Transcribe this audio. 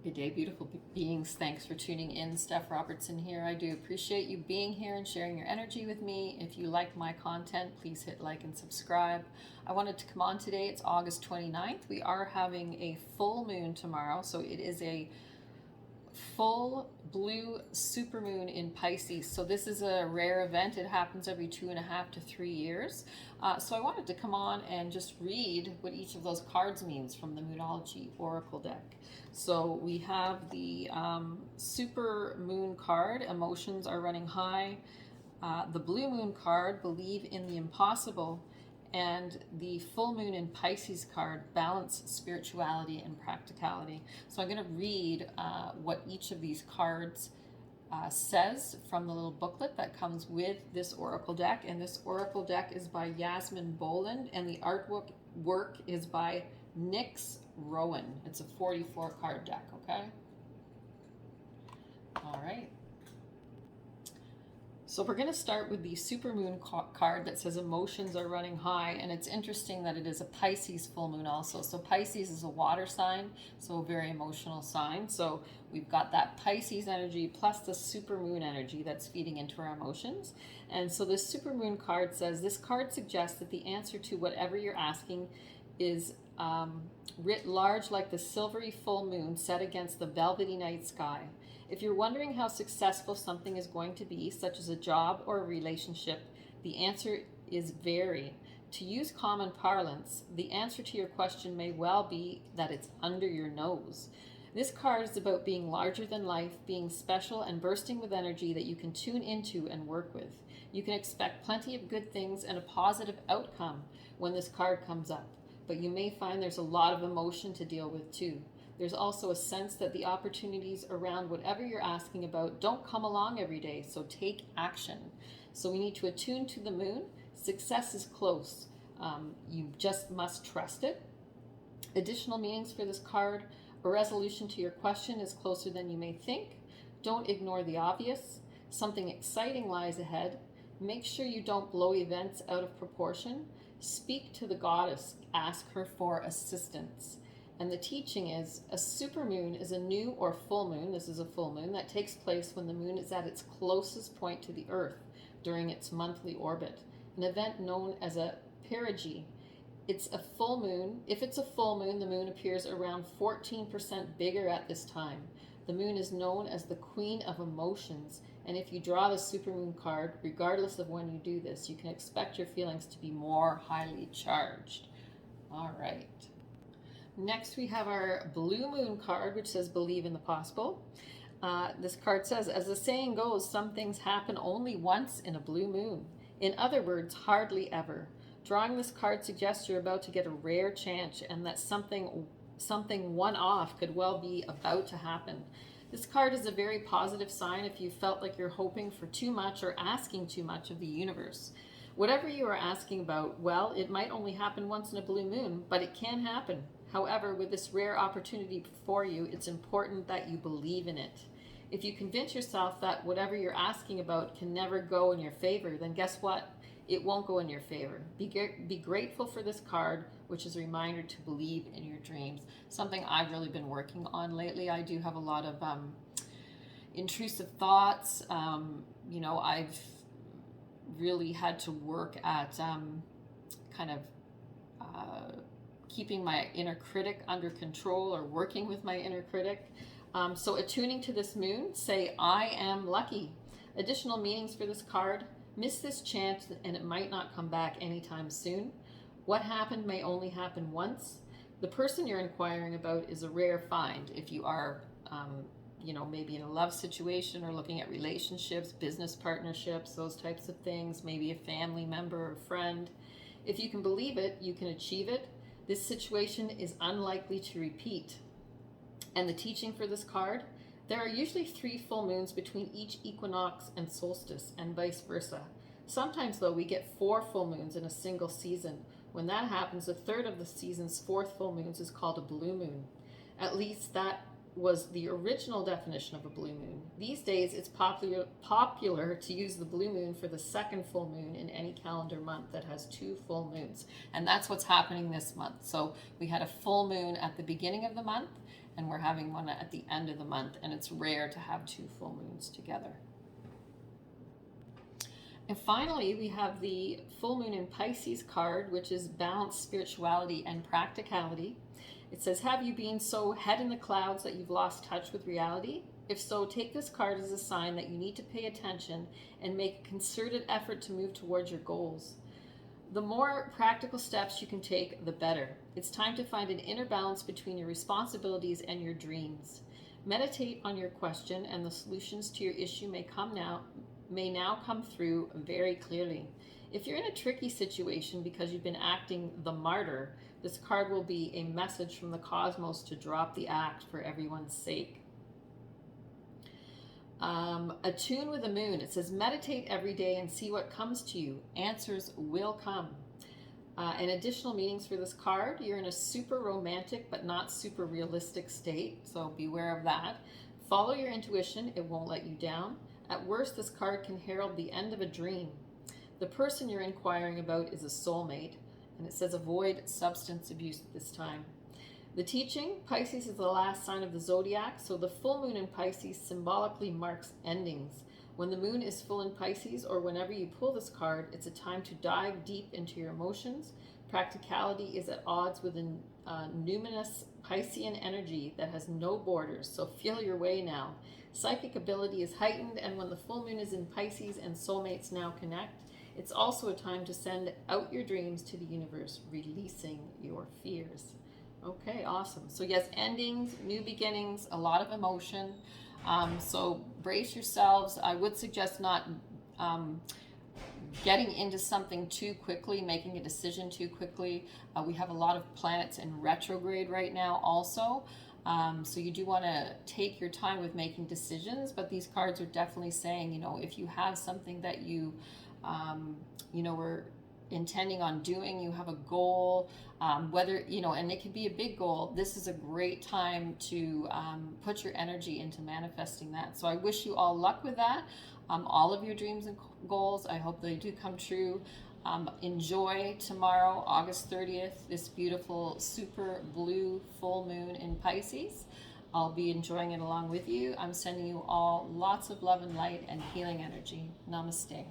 Good day, beautiful beings. Thanks for tuning in. Steph Robertson here. I do appreciate you being here and sharing your energy with me. If you like my content, please hit like and subscribe. I wanted to come on today. It's August 29th. We are having a full moon tomorrow, so it is a full blue supermoon in Pisces. So this is a rare event. It happens every 2.5 to 3 years. So I wanted to come on and just read what each of those cards means from the Moonology Oracle Deck. So we have the super moon card, emotions are running high. The blue moon card, believe in the impossible. And the full moon in Pisces card, balance, spirituality, and practicality. So I'm going to read what each of these cards says from the little booklet that comes with this oracle deck. And this oracle deck is by Yasmin Boland, and the artwork is by Nyx Rowan. It's a 44 card deck, okay? All right. So we're going to start with the supermoon card that says emotions are running high, and it's interesting that it is a Pisces full moon also. So Pisces is a water sign, so a very emotional sign. So we've got that Pisces energy plus the supermoon energy that's feeding into our emotions. And so this supermoon card says, this card suggests that the answer to whatever you're asking is writ large like the silvery full moon set against the velvety night sky. If you're wondering how successful something is going to be, such as a job or a relationship, the answer is very. To use common parlance, the answer to your question may well be that it's under your nose. This card is about being larger than life, being special and bursting with energy that you can tune into and work with. You can expect plenty of good things and a positive outcome when this card comes up, but you may find there's a lot of emotion to deal with too. There's also a sense that the opportunities around whatever you're asking about don't come along every day, so take action. So we need to attune to the moon. Success is close. You just must trust it. Additional meanings for this card: a resolution to your question is closer than you may think. Don't ignore the obvious. Something exciting lies ahead. Make sure you don't blow events out of proportion. Speak to the goddess. Ask her for assistance. And the teaching is, a supermoon is a new or full moon, this is a full moon, that takes place when the moon is at its closest point to the earth during its monthly orbit, an event known as a perigee. It's a full moon. If it's a full moon, the moon appears around 14% bigger at this time. The moon is known as the queen of emotions, and if you draw the supermoon card, regardless of when you do this, you can expect your feelings to be more highly charged. All right. Next, we have our blue moon card, which says believe in the possible. This card says, as the saying goes, some things happen only once in a blue moon. In other words, hardly ever. Drawing this card suggests you're about to get a rare chance and that something one-off could well be about to happen. This card is a very positive sign if you felt like you're hoping for too much or asking too much of the universe. Whatever you are asking about, well, it might only happen once in a blue moon, but it can happen. However, with this rare opportunity before you, it's important that you believe in it. If you convince yourself that whatever you're asking about can never go in your favor, then guess what? It won't go in your favor. Be grateful for this card, which is a reminder to believe in your dreams. Something I've really been working on lately. I do have a lot of intrusive thoughts. I've really had to work at keeping my inner critic under control, or working with my inner critic. So attuning to this moon, say, I am lucky. Additional meanings for this card: miss this chance and it might not come back anytime soon. What happened may only happen once. The person you're inquiring about is a rare find if you are maybe in a love situation or looking at relationships, business partnerships, those types of things, maybe a family member or friend. If you can believe it, you can achieve it. This situation is unlikely to repeat. And the teaching for this card: there are usually 3 full moons between each equinox and solstice, and vice versa. Sometimes, though, we get 4 full moons in a single season. When that happens, a third of the season's 4th full moons is called a blue moon. At least that was the original definition of a blue moon. These days, it's popular to use the blue moon for the second full moon in any calendar month that has 2 full moons. And that's what's happening this month. So we had a full moon at the beginning of the month, and we're having one at the end of the month, and it's rare to have 2 full moons together. And finally, we have the full moon in Pisces card, which is balance, spirituality, and practicality. It says, have you been so head in the clouds that you've lost touch with reality? If so, take this card as a sign that you need to pay attention and make a concerted effort to move towards your goals. The more practical steps you can take, the better. It's time to find an inner balance between your responsibilities and your dreams. Meditate on your question, and the solutions to your issue may now come through very clearly. If you're in a tricky situation because you've been acting the martyr, this card will be a message from the cosmos to drop the act for everyone's sake. Attune with the moon. It says, meditate every day and see what comes to you. Answers will come. And additional meanings for this card: you're in a super romantic but not super realistic state, so beware of that. Follow your intuition, it won't let you down. At worst, this card can herald the end of a dream. The person you're inquiring about is a soulmate, and it says avoid substance abuse at this time. The teaching: Pisces is the last sign of the zodiac, so the full moon in Pisces symbolically marks endings. When the moon is full in Pisces, or whenever you pull this card, it's a time to dive deep into your emotions. Practicality is at odds with a numinous Piscean energy that has no borders, so feel your way now. Psychic ability is heightened, and when the full moon is in Pisces and soulmates now connect, it's also a time to send out your dreams to the universe, releasing your fears. Okay, awesome. So yes, endings, new beginnings, a lot of emotion. So brace yourselves. I would suggest not getting into something too quickly, making a decision too quickly. We have a lot of planets in retrograde right now also. So you do want to take your time with making decisions, but these cards are definitely saying, if you have something that you were intending on doing, you have a goal, whether, and it could be a big goal, this is a great time to put your energy into manifesting that. So I wish you all luck with that. All of your dreams and goals, I hope they do come true. Enjoy tomorrow, August 30th, this beautiful super blue full moon in Pisces. I'll be enjoying it along with you. I'm sending you all lots of love and light and healing energy. Namaste.